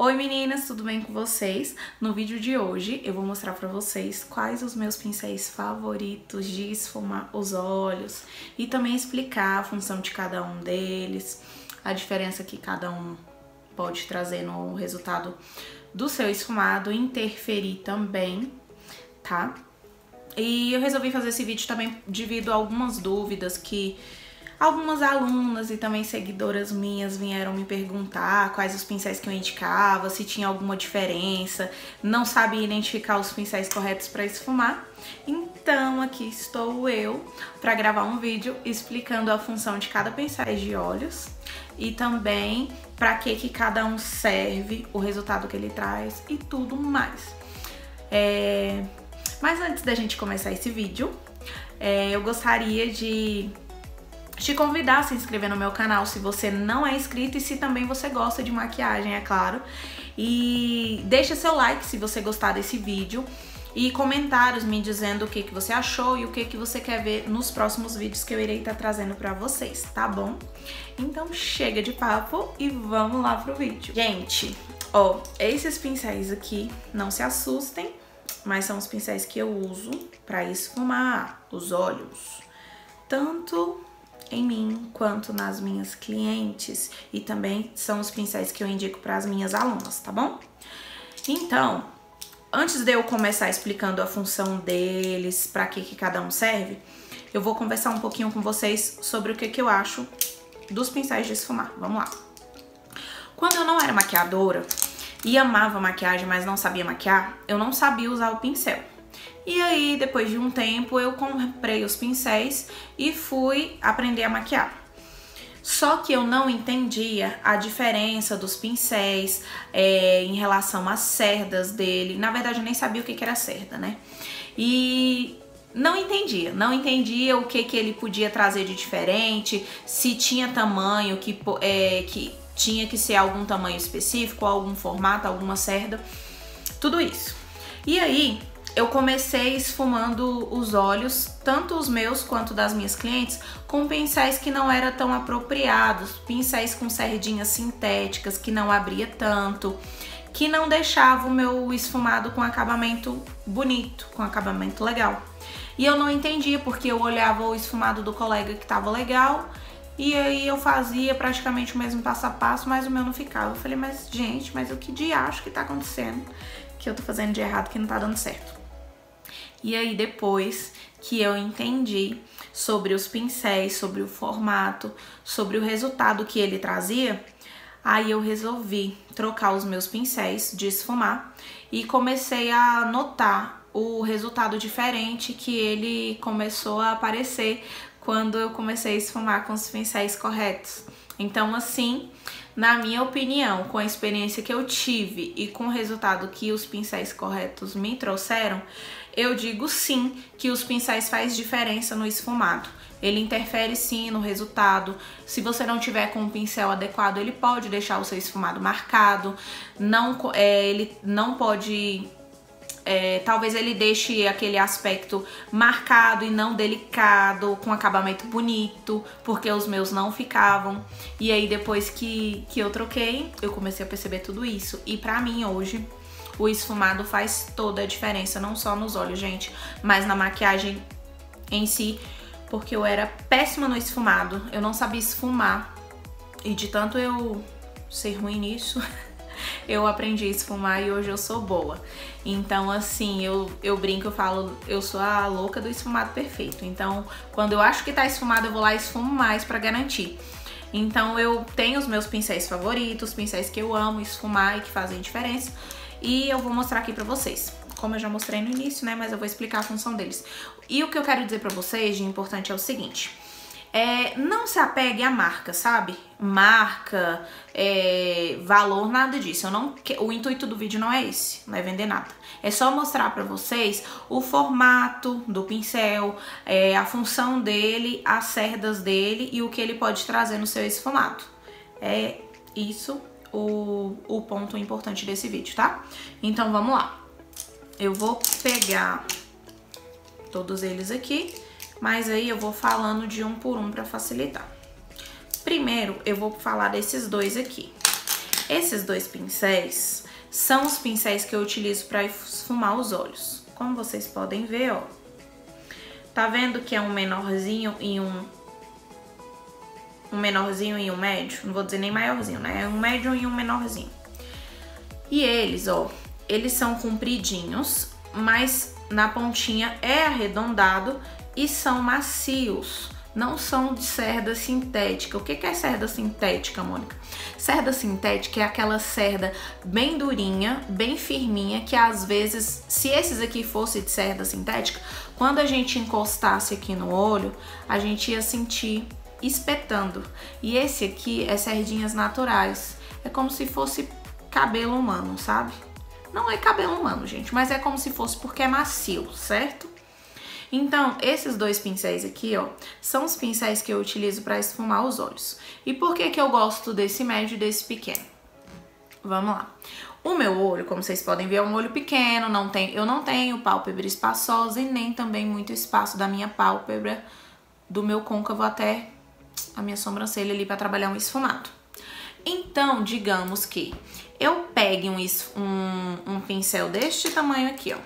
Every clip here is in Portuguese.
Oi meninas, tudo bem com vocês? No vídeo de hoje eu vou mostrar pra vocês quais os meus pincéis favoritos de esfumar os olhos e também explicar a função de cada um deles, a diferença que cada um pode trazer no resultado do seu esfumado, interferir também, tá? E eu resolvi fazer esse vídeo também devido a algumas dúvidas que algumas alunas e também seguidoras minhas vieram me perguntar quais os pincéis que eu indicava, se tinha alguma diferença, não sabia identificar os pincéis corretos para esfumar. Então aqui estou eu para gravar um vídeo explicando a função de cada pincel de olhos e também para que cada um serve, o resultado que ele traz e tudo mais. Mas antes da gente começar esse vídeo, eu gostaria de te convidar a se inscrever no meu canal se você não é inscrito e se também você gosta de maquiagem, é claro. E deixa seu like se você gostar desse vídeo e comentários me dizendo o que você achou e o que você quer ver nos próximos vídeos que eu irei estar trazendo pra vocês, tá bom? Então chega de papo e vamos lá pro vídeo. Gente, ó, esses pincéis aqui, não se assustem, mas são os pincéis que eu uso pra esfumar os olhos, tanto em mim quanto nas minhas clientes, e também são os pincéis que eu indico para as minhas alunas, tá bom? Então, antes de eu começar explicando a função deles, para que cada um serve, eu vou conversar um pouquinho com vocês sobre o que eu acho dos pincéis de esfumar. Vamos lá. Quando eu não era maquiadora e amava maquiagem, mas não sabia maquiar, eu não sabia usar o pincel. E aí, depois de um tempo, eu comprei os pincéis e fui aprender a maquiar. Só que eu não entendia a diferença dos pincéis em relação às cerdas dele. Na verdade, eu nem sabia o que era cerda, né? E não entendia o que ele podia trazer de diferente, se tinha tamanho que tinha que ser algum tamanho específico, algum formato, alguma cerda, tudo isso. E aí, eu comecei esfumando os olhos, tanto os meus quanto das minhas clientes, com pincéis que não eram tão apropriados, pincéis com cerdinhas sintéticas, que não abria tanto, que não deixava o meu esfumado com acabamento bonito, com acabamento legal. E eu não entendia, porque eu olhava o esfumado do colega que tava legal, e aí eu fazia praticamente o mesmo passo a passo, mas o meu não ficava. Eu falei, mas gente, mas o que diacho que tá acontecendo? Que eu tô fazendo de errado, que não tá dando certo. E aí depois que eu entendi sobre os pincéis, sobre o formato, sobre o resultado que ele trazia, aí eu resolvi trocar os meus pincéis de esfumar e comecei a notar o resultado diferente que ele começou a aparecer quando eu comecei a esfumar com os pincéis corretos. Então, assim, na minha opinião, com a experiência que eu tive e com o resultado que os pincéis corretos me trouxeram, eu digo sim que os pincéis fazem diferença no esfumado. Ele interfere sim no resultado. Se você não tiver com o pincel adequado, ele pode deixar o seu esfumado marcado. Ele não pode... talvez ele deixe aquele aspecto marcado e não delicado, com acabamento bonito, porque os meus não ficavam. E aí depois que eu troquei, eu comecei a perceber tudo isso. E pra mim hoje, o esfumado faz toda a diferença, não só nos olhos, gente, mas na maquiagem em si, porque eu era péssima no esfumado, eu não sabia esfumar. E de tanto eu ser ruim nisso... eu aprendi a esfumar e hoje eu sou boa. Então, assim, eu brinco, eu falo, eu sou a louca do esfumado perfeito. Então, quando eu acho que tá esfumado, eu vou lá e esfumo mais pra garantir. Então, eu tenho os meus pincéis favoritos, pincéis que eu amo esfumar e que fazem diferença. E eu vou mostrar aqui pra vocês. Como eu já mostrei no início, né, mas eu vou explicar a função deles. E o que eu quero dizer pra vocês de importante é o seguinte... não se apegue à marca, sabe? Marca, valor, nada disso. O intuito do vídeo não é esse, não é vender nada. É só mostrar pra vocês o formato do pincel, a função dele, as cerdas dele e o que ele pode trazer no seu esfumado. É isso o ponto importante desse vídeo, tá? Então vamos lá. Eu vou pegar todos eles aqui, mas aí eu vou falando de um por um pra facilitar. Primeiro, eu vou falar desses dois aqui. Esses dois pincéis são os pincéis que eu utilizo para esfumar os olhos. Como vocês podem ver, ó. Tá vendo que é um menorzinho e um menorzinho e um médio? Não vou dizer nem maiorzinho, né? É um médio e um menorzinho. E eles, ó, eles são compridinhos, mas na pontinha é arredondado e são macios. Não são de cerda sintética. O que é cerda sintética, Mônica? Cerda sintética é aquela cerda bem durinha, bem firminha, que às vezes, se esses aqui fossem de cerda sintética, quando a gente encostasse aqui no olho, a gente ia sentir espetando. E esse aqui é cerdinhas naturais. É como se fosse cabelo humano, sabe? Não é cabelo humano, gente, mas é como se fosse porque é macio, certo? Então, esses dois pincéis aqui, ó, são os pincéis que eu utilizo para esfumar os olhos. E por que que eu gosto desse médio e desse pequeno? Vamos lá. O meu olho, como vocês podem ver, é um olho pequeno, eu não tenho pálpebra espaçosa e nem também muito espaço da minha pálpebra, do meu côncavo até a minha sobrancelha ali para trabalhar um esfumado. Então, digamos que eu pegue um pincel deste tamanho aqui, ó.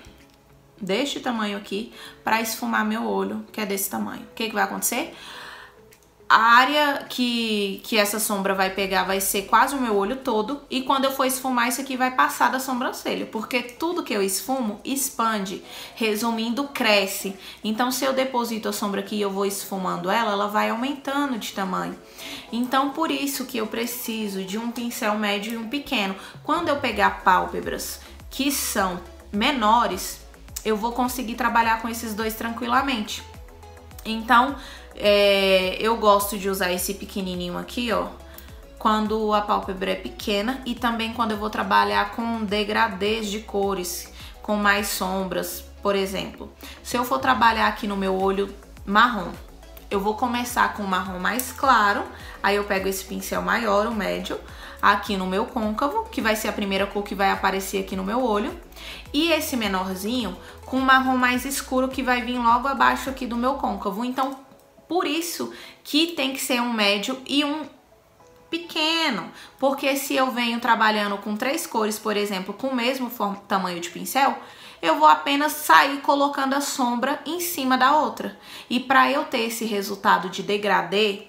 Deste tamanho aqui, para esfumar meu olho, que é desse tamanho. O que vai acontecer? A área que essa sombra vai pegar vai ser quase o meu olho todo. E quando eu for esfumar, isso aqui vai passar da sobrancelha. Porque tudo que eu esfumo, expande. Resumindo, cresce. Então, se eu deposito a sombra aqui e eu vou esfumando ela vai aumentando de tamanho. Então, por isso que eu preciso de um pincel médio e um pequeno. Quando eu pegar pálpebras que são menores, eu vou conseguir trabalhar com esses dois tranquilamente. Então, eu gosto de usar esse pequenininho aqui, ó, quando a pálpebra é pequena e também quando eu vou trabalhar com degradês de cores, com mais sombras, por exemplo. Se eu for trabalhar aqui no meu olho marrom, eu vou começar com o marrom mais claro, aí eu pego esse pincel maior, o médio, aqui no meu côncavo, que vai ser a primeira cor que vai aparecer aqui no meu olho, e esse menorzinho com marrom mais escuro que vai vir logo abaixo aqui do meu côncavo. Então, por isso que tem que ser um médio e um pequeno, porque se eu venho trabalhando com 3 cores, por exemplo, com o mesmo tamanho de pincel, eu vou apenas sair colocando a sombra em cima da outra. E para eu ter esse resultado de degradê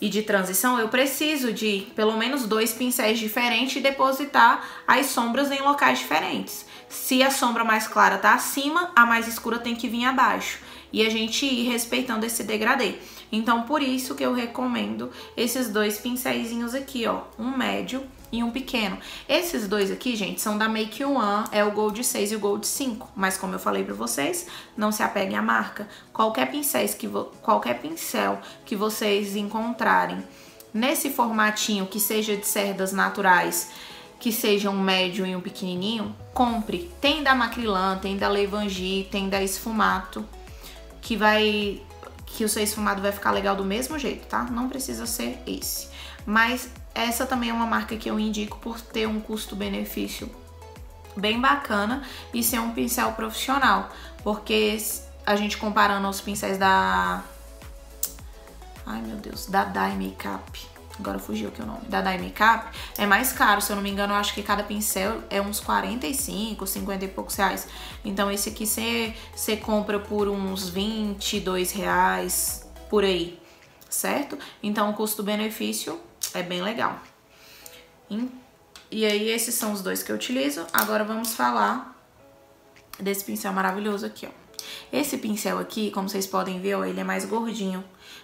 e de transição, eu preciso de pelo menos 2 pincéis diferentes e depositar as sombras em locais diferentes. Se a sombra mais clara tá acima, a mais escura tem que vir abaixo. E a gente ir respeitando esse degradê. Então, por isso que eu recomendo esses dois pincéisinhos aqui, ó. Um médio e um pequeno. Esses dois aqui, gente, são da Make One, é o Gold 6 e o Gold 5. Mas como eu falei pra vocês, não se apeguem à marca. Qualquer pincel que vocês encontrarem nesse formatinho que seja de cerdas naturais, que seja um médio e um pequenininho, compre. Tem da Macrilan, tem da Levangie, tem da Esfumato, que o seu esfumado vai ficar legal do mesmo jeito, tá? Não precisa ser esse. Mas essa também é uma marca que eu indico por ter um custo-benefício bem bacana e ser um pincel profissional. Porque a gente comparando os pincéis da... Ai, meu Deus, da Dye Makeup. Agora fugiu aqui o nome. Da Dye Makeup é mais caro, se eu não me engano, eu acho que cada pincel é uns 45, 50 e poucos reais. Então esse aqui você compra por uns 22 reais, por aí, certo? Então o custo-benefício é bem legal. E aí esses são os dois que eu utilizo. Agora vamos falar desse pincel maravilhoso aqui, ó. Esse pincel aqui, como vocês podem ver, ó, ele é mais gordinho,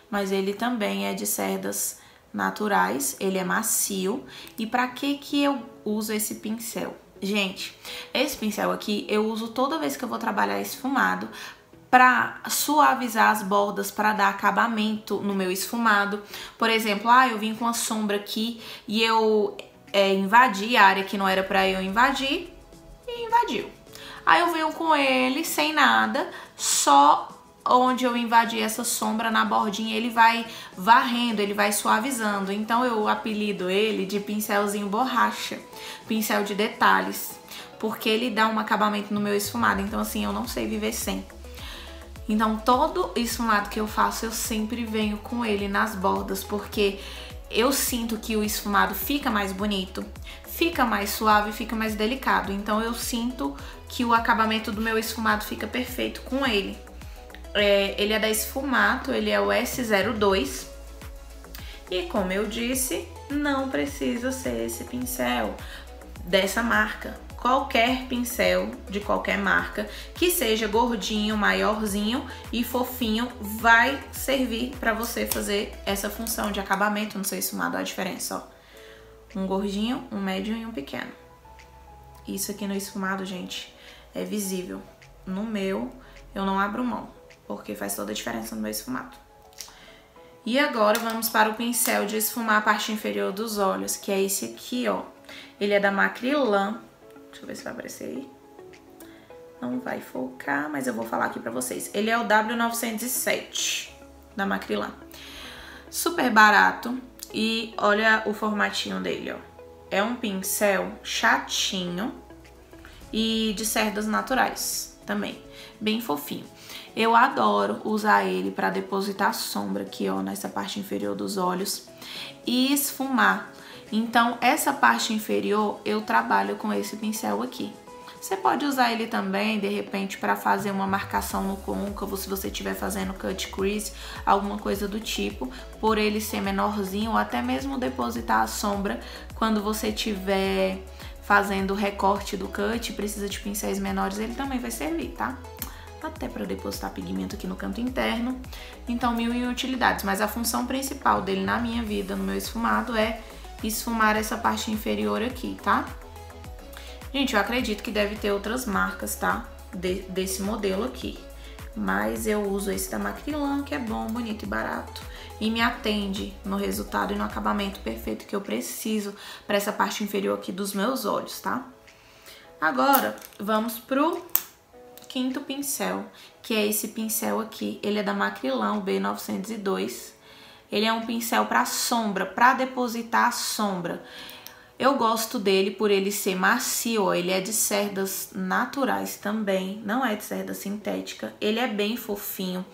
mas ele também é de cerdas naturais, ele é macio. E pra que eu uso esse pincel? Gente, esse pincel aqui eu uso toda vez que eu vou trabalhar esfumado pra suavizar as bordas, pra dar acabamento no meu esfumado. Por exemplo, eu vim com a sombra aqui e eu invadi a área que não era pra eu invadir e invadiu. Aí eu venho com ele sem nada, só onde eu invadi essa sombra na bordinha, ele vai varrendo, ele vai suavizando. Então eu apelido ele de pincelzinho borracha, pincel de detalhes, porque ele dá um acabamento no meu esfumado. Então assim, eu não sei viver sem. Então todo esfumado que eu faço, eu sempre venho com ele nas bordas, porque eu sinto que o esfumado fica mais bonito, fica mais suave, fica mais delicado. Então eu sinto que o acabamento do meu esfumado fica perfeito com ele. Ele é da Sfumato, ele é o S02. E como eu disse, não precisa ser esse pincel dessa marca. Qualquer pincel de qualquer marca que seja gordinho, maiorzinho e fofinho vai servir para você fazer essa função de acabamento no seu esfumado. Olha a diferença, ó. Um gordinho, um médio e um pequeno. Isso aqui no esfumado, gente, é visível. No meu, eu não abro mão, porque faz toda a diferença no meu esfumado. E agora vamos para o pincel de esfumar a parte inferior dos olhos, que é esse aqui, ó. Ele é da Macrylan. Deixa eu ver se vai aparecer aí. Não vai focar, mas eu vou falar aqui pra vocês. Ele é o W907 da Macrylan. Super barato. E olha o formatinho dele, ó. É um pincel chatinho e de cerdas naturais também. Bem fofinho. Eu adoro usar ele pra depositar sombra aqui, ó, nessa parte inferior dos olhos e esfumar. Então, essa parte inferior eu trabalho com esse pincel aqui. Você pode usar ele também, de repente, para fazer uma marcação no côncavo, se você estiver fazendo cut crease, alguma coisa do tipo, por ele ser menorzinho, ou até mesmo depositar a sombra quando você estiver fazendo o recorte do cut, precisa de pincéis menores, ele também vai servir, tá? Até para depositar pigmento aqui no canto interno. Então, 1000 utilidades, mas a função principal dele na minha vida, no meu esfumado, é esfumar essa parte inferior aqui, tá? Gente, eu acredito que deve ter outras marcas, tá? Desse modelo aqui. Mas eu uso esse da Macrylan, que é bom, bonito e barato. E me atende no resultado e no acabamento perfeito que eu preciso para essa parte inferior aqui dos meus olhos, tá? Agora, vamos pro quinto pincel, que é esse pincel aqui. Ele é da Macrylan, o B902. Ele é um pincel para sombra, para depositar a sombra. Eu gosto dele por ele ser macio, ó. Ele é de cerdas naturais também, não é de cerda sintética. Ele é bem fofinho.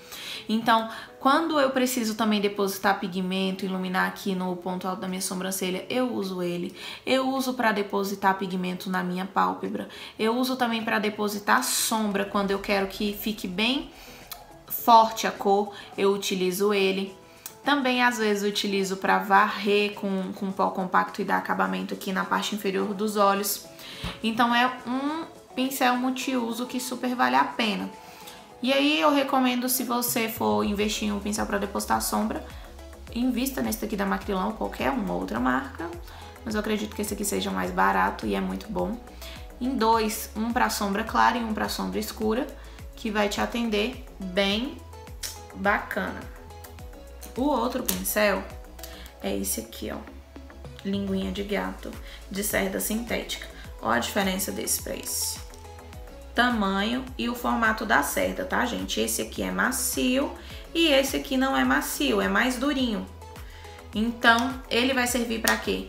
Então, quando eu preciso também depositar pigmento, iluminar aqui no ponto alto da minha sobrancelha, eu uso ele. Eu uso para depositar pigmento na minha pálpebra. Eu uso também para depositar sombra, quando eu quero que fique bem forte a cor, eu utilizo ele. Também, às vezes, utilizo para varrer com pó compacto e dar acabamento aqui na parte inferior dos olhos. Então, é um pincel multiuso que super vale a pena. E aí, eu recomendo, se você for investir em um pincel para depositar sombra, invista nesse daqui da Macrylan ou qualquer uma outra marca. Mas eu acredito que esse aqui seja mais barato e é muito bom. Em dois, um para sombra clara e um para sombra escura, que vai te atender bem bacana. O outro pincel é esse aqui, ó, linguinha de gato, de cerda sintética. Olha a diferença desse pra esse. Tamanho e o formato da cerda, tá, gente? Esse aqui é macio e esse aqui não é macio, é mais durinho. Então, ele vai servir pra quê?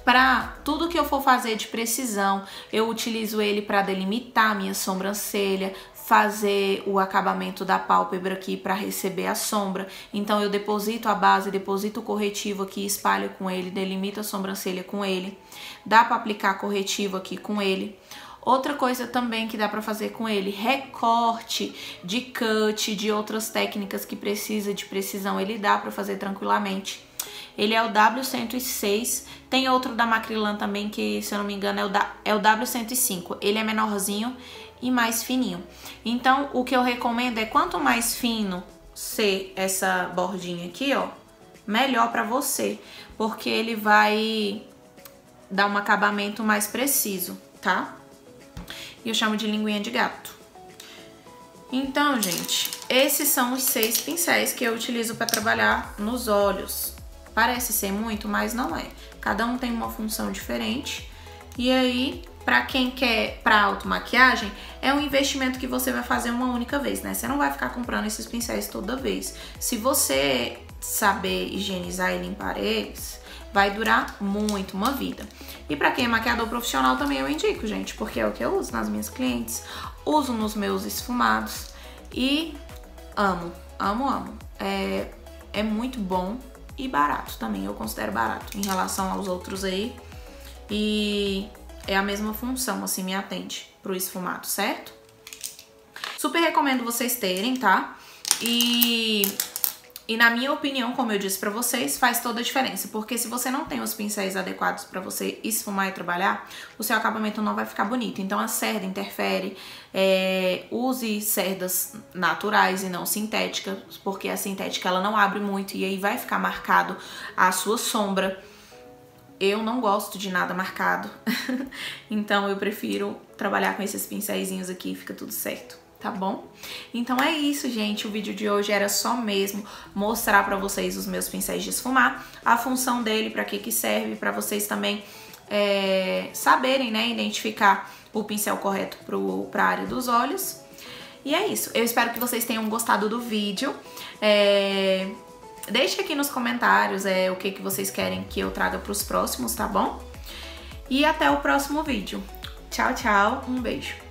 Pra tudo que eu for fazer de precisão, eu utilizo ele pra delimitar a minha sobrancelha, fazer o acabamento da pálpebra aqui para receber a sombra. Então eu deposito a base, deposito o corretivo aqui, espalho com ele, delimito a sobrancelha com ele. Dá para aplicar corretivo aqui com ele. Outra coisa também que dá para fazer com ele, recorte de cut, de outras técnicas que precisa de precisão, ele dá para fazer tranquilamente. Ele é o W106, tem outro da Macrylan também que, se eu não me engano, é o W105. Ele é menorzinho e mais fininho. Então, o que eu recomendo é quanto mais fino ser essa bordinha aqui, ó, melhor pra você, porque ele vai dar um acabamento mais preciso, tá? E eu chamo de linguinha de gato. Então, gente, esses são os 6 pincéis que eu utilizo pra trabalhar nos olhos. Parece ser muito, mas não é. Cada um tem uma função diferente. E aí, pra quem quer pra automaquiagem, é um investimento que você vai fazer uma única vez, né? Você não vai ficar comprando esses pincéis toda vez. Se você saber higienizar e limpar eles, vai durar muito uma vida. E pra quem é maquiador profissional também eu indico, gente, porque é o que eu uso nas minhas clientes, uso nos meus esfumados e amo, amo, amo. É muito bom e barato também, eu considero barato em relação aos outros aí. E é a mesma função, assim, me atende pro esfumado, certo? Super recomendo vocês terem, tá? E na minha opinião, como eu disse pra vocês, faz toda a diferença. Porque se você não tem os pincéis adequados pra você esfumar e trabalhar, o seu acabamento não vai ficar bonito. Então a cerda interfere. Use cerdas naturais e não sintéticas, porque a sintética ela não abre muito e aí vai ficar marcado a sua sombra. Eu não gosto de nada marcado, então eu prefiro trabalhar com esses pincéizinhos aqui e fica tudo certo. Tá bom? Então é isso, gente. O vídeo de hoje era só mesmo mostrar pra vocês os meus pincéis de esfumar, a função dele, pra que serve, pra vocês também saberem, né, identificar o pincel correto pra área dos olhos. E é isso. Eu espero que vocês tenham gostado do vídeo. Deixe aqui nos comentários o que vocês querem que eu traga pros próximos, tá bom? E até o próximo vídeo. Tchau, tchau. Um beijo.